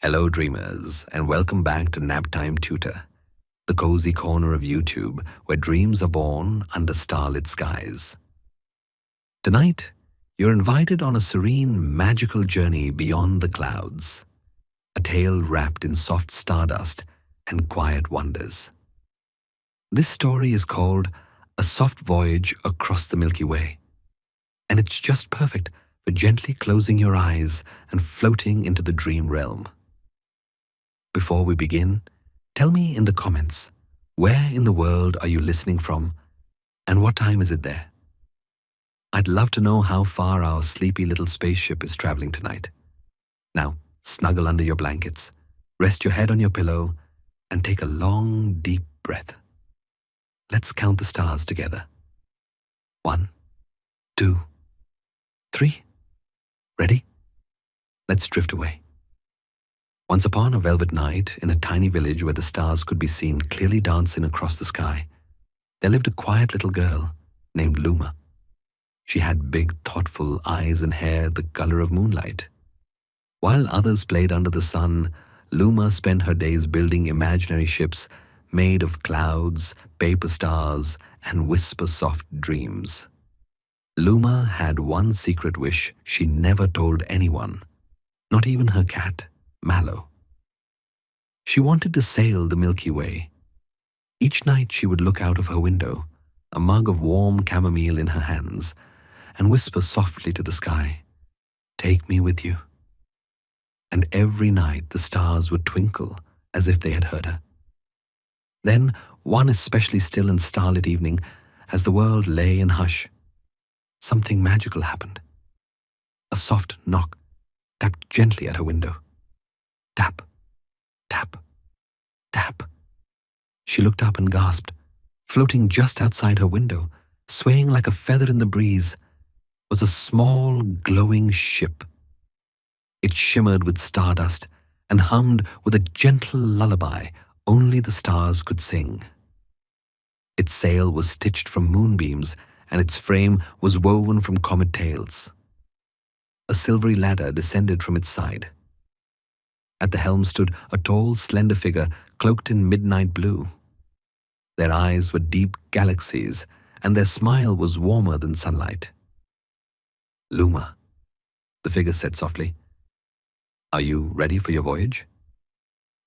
Hello, dreamers, and welcome back to Naptime Tutor, the cozy corner of YouTube where dreams are born under starlit skies. Tonight, you're invited on a serene, magical journey beyond the clouds, a tale wrapped in soft stardust and quiet wonders. This story is called A Soft Voyage Across the Milky Way, and it's just perfect for gently closing your eyes and floating into the dream realm. Before we begin, tell me in the comments, where in the world are you listening from and what time is it there? I'd love to know how far our sleepy little spaceship is traveling tonight. Now, snuggle under your blankets, rest your head on your pillow, and take a long, deep breath. Let's count the stars together. 1, 2, 3. Ready? Let's drift away. Once upon a velvet night, in a tiny village where the stars could be seen clearly dancing across the sky, there lived a quiet little girl named Luma. She had big, thoughtful eyes and hair the color of moonlight. While others played under the sun, Luma spent her days building imaginary ships made of clouds, paper stars, and whisper-soft dreams. Luma had one secret wish she never told anyone, not even her cat, Mallow. She wanted to sail the Milky Way. Each night she would look out of her window, a mug of warm chamomile in her hands, and whisper softly to the sky, "Take me with you." And every night the stars would twinkle as if they had heard her. Then, one especially still and starlit evening, as the world lay in hush, something magical happened. A soft knock tapped gently at her window. Tap, tap, tap. She looked up and gasped. Floating just outside her window, swaying like a feather in the breeze, was a small, glowing ship. It shimmered with stardust and hummed with a gentle lullaby only the stars could sing. Its sail was stitched from moonbeams, and its frame was woven from comet tails. A silvery ladder descended from its side. At the helm stood a tall, slender figure cloaked in midnight blue. Their eyes were deep galaxies, and their smile was warmer than sunlight. "Luma," the figure said softly, "are you ready for your voyage?"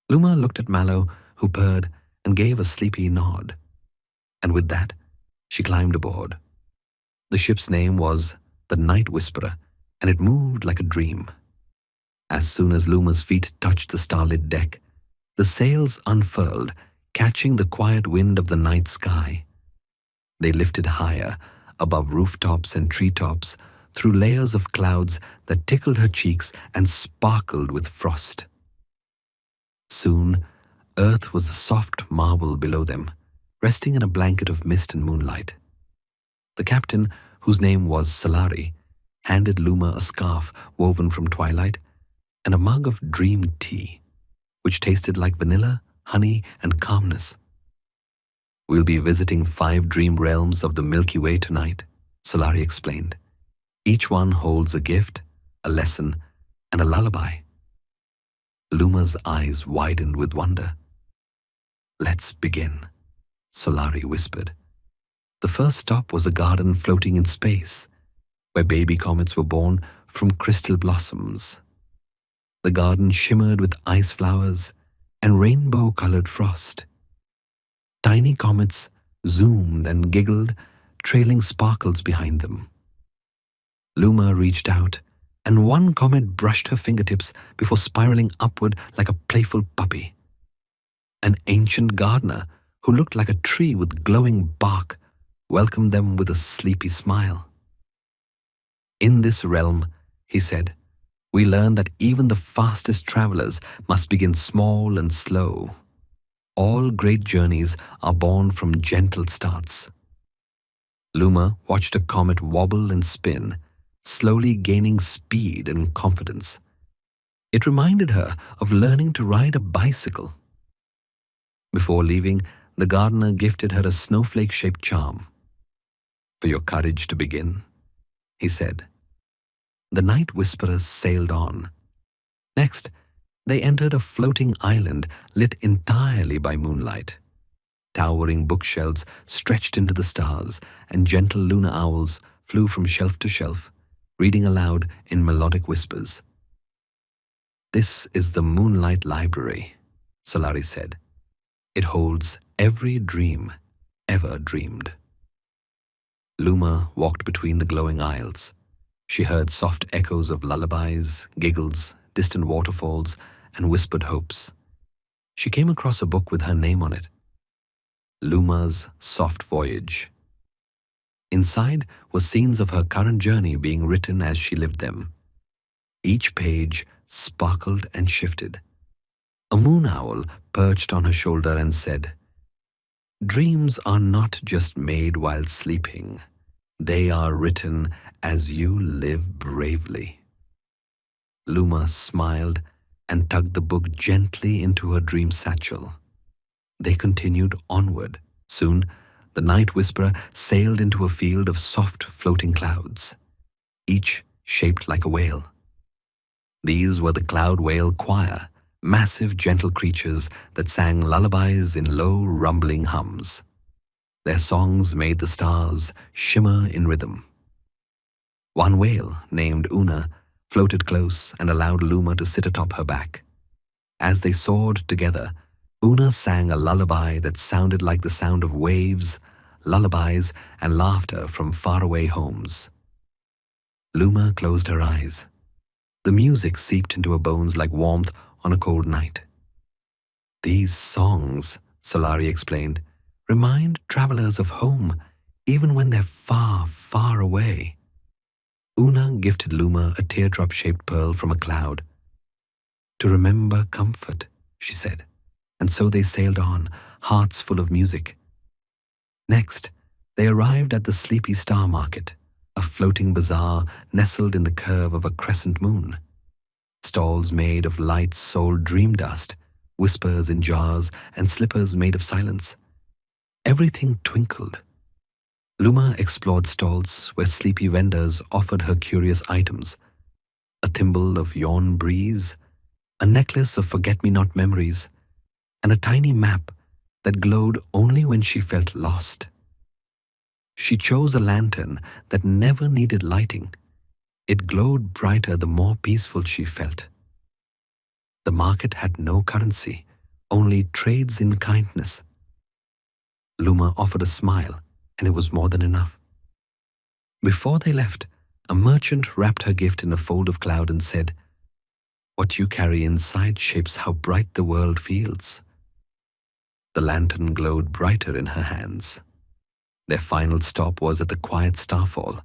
Luma looked at Mallow, who purred and gave a sleepy nod. And with that, she climbed aboard. The ship's name was the Night Whisperer, and it moved like a dream. As soon as Luma's feet touched the starlit deck, the sails unfurled, catching the quiet wind of the night sky. They lifted higher, above rooftops and treetops, through layers of clouds that tickled her cheeks and sparkled with frost. Soon, Earth was a soft marble below them, resting in a blanket of mist and moonlight. The captain, whose name was Solari, handed Luma a scarf woven from twilight and a mug of dream tea, which tasted like vanilla, honey, and calmness. "We'll be visiting 5 dream realms of the Milky Way tonight," Solari explained. "Each one holds a gift, a lesson, and a lullaby." Luma's eyes widened with wonder. "Let's begin," Solari whispered. The first stop was a garden floating in space, where baby comets were born from crystal blossoms. The garden shimmered with ice flowers and rainbow-colored frost. Tiny comets zoomed and giggled, trailing sparkles behind them. Luma reached out, and one comet brushed her fingertips before spiraling upward like a playful puppy. An ancient gardener, who looked like a tree with glowing bark, welcomed them with a sleepy smile. "In this realm," he said, "we learn that even the fastest travelers must begin small and slow. All great journeys are born from gentle starts." Luma watched a comet wobble and spin, slowly gaining speed and confidence. It reminded her of learning to ride a bicycle. Before leaving, the gardener gifted her a snowflake-shaped charm. "For your courage to begin," he said. The Night Whisperers sailed on. Next, They entered a floating island lit entirely by moonlight. Towering bookshelves stretched into the stars, and gentle lunar owls flew from shelf to shelf, reading aloud in melodic whispers. "This is the Moonlight Library," Solari said. "It holds every dream ever dreamed." Luma walked between the glowing aisles. She heard soft echoes of lullabies, giggles, distant waterfalls, and whispered hopes. She came across a book with her name on it, Luma's Soft Voyage. Inside were scenes of her current journey being written as she lived them. Each page sparkled and shifted. A moon owl perched on her shoulder and said, "Dreams are not just made while sleeping. They are written as you live bravely." Luma smiled and tugged the book gently into her dream satchel. They continued onward. Soon, the night whisperer sailed into a field of soft floating clouds, each shaped like a whale. These were the cloud whale choir, massive gentle creatures that sang lullabies in low rumbling hums. Their songs made the stars shimmer in rhythm. One whale, named Una, floated close and allowed Luma to sit atop her back. As they soared together, Una sang a lullaby that sounded like the sound of waves, lullabies, and laughter from faraway homes. Luma closed her eyes. The music seeped into her bones like warmth on a cold night. "These songs," Solari explained, "remind travelers of home, even when they're far, far away." Una gifted Luma a teardrop-shaped pearl from a cloud. "To remember comfort," she said, and so they sailed on, hearts full of music. Next, they arrived at the sleepy star market, a floating bazaar nestled in the curve of a crescent moon. Stalls made of light-souled dream dust, whispers in jars, and slippers made of silence. Everything twinkled. Luma explored stalls where sleepy vendors offered her curious items: a thimble of yawn breeze, a necklace of forget-me-not memories, and a tiny map that glowed only when she felt lost. She chose a lantern that never needed lighting. It glowed brighter the more peaceful she felt. The market had no currency, only trades in kindness. Luma offered a smile, and it was more than enough. Before they left, a merchant wrapped her gift in a fold of cloud and said, "What you carry inside shapes how bright the world feels." The lantern glowed brighter in her hands. Their final stop was at the quiet starfall,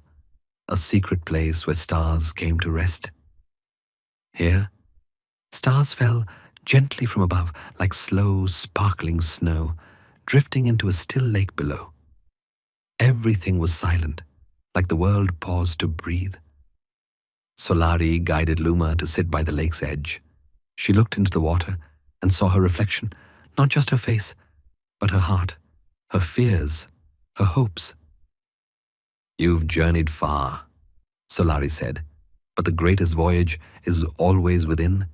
a secret place where stars came to rest. Here, stars fell gently from above like slow, sparkling snow, drifting into a still lake below. Everything was silent, like the world paused to breathe. Solari guided Luma to sit by the lake's edge. She looked into the water and saw her reflection, not just her face, but her heart, her fears, her hopes. "You've journeyed far," Solari said, "but the greatest voyage is always within."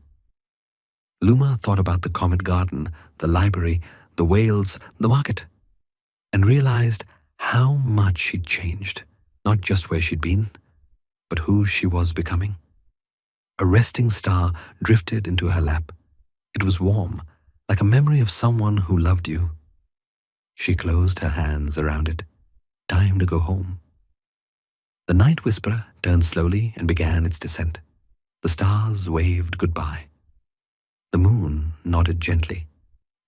Luma thought about the comet garden, the library, the whales, the market, and realized how much she'd changed, not just where she'd been, but who she was becoming. A resting star drifted into her lap. It was warm, like a memory of someone who loved you. She closed her hands around it. Time to go home. The night whisperer turned slowly and began its descent. The stars waved goodbye. The moon nodded gently,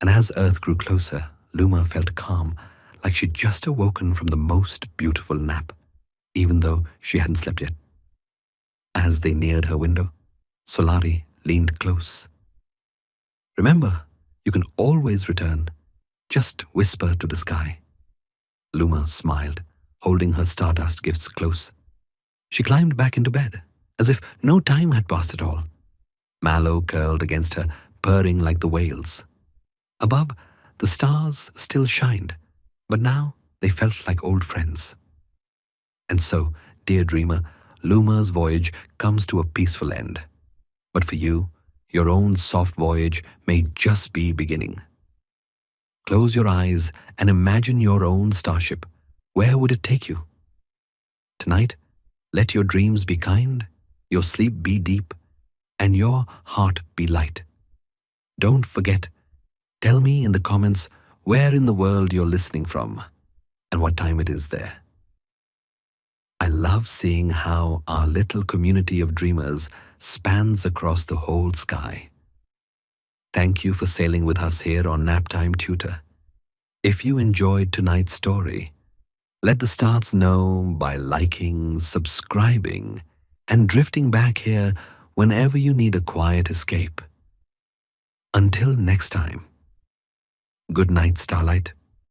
and as Earth grew closer, Luma felt calm, like she'd just awoken from the most beautiful nap, even though she hadn't slept yet. As they neared her window, Solari leaned close. "Remember, you can always return. Just whisper to the sky." Luma smiled, holding her stardust gifts close. She climbed back into bed, as if no time had passed at all. Mallow curled against her, purring like the whales. Above, the stars still shined, but now they felt like old friends. And so, dear dreamer, Luma's voyage comes to a peaceful end. But for you, your own soft voyage may just be beginning. Close your eyes and imagine your own starship. Where would it take you? Tonight, let your dreams be kind, your sleep be deep, and your heart be light. Don't forget, tell me in the comments where in the world you're listening from and what time it is there. I love seeing how our little community of dreamers spans across the whole sky. Thank you for sailing with us here on Naptime Tutor. If you enjoyed tonight's story, let the stars know by liking, subscribing, and drifting back here whenever you need a quiet escape. Until next time, good night, Starlight.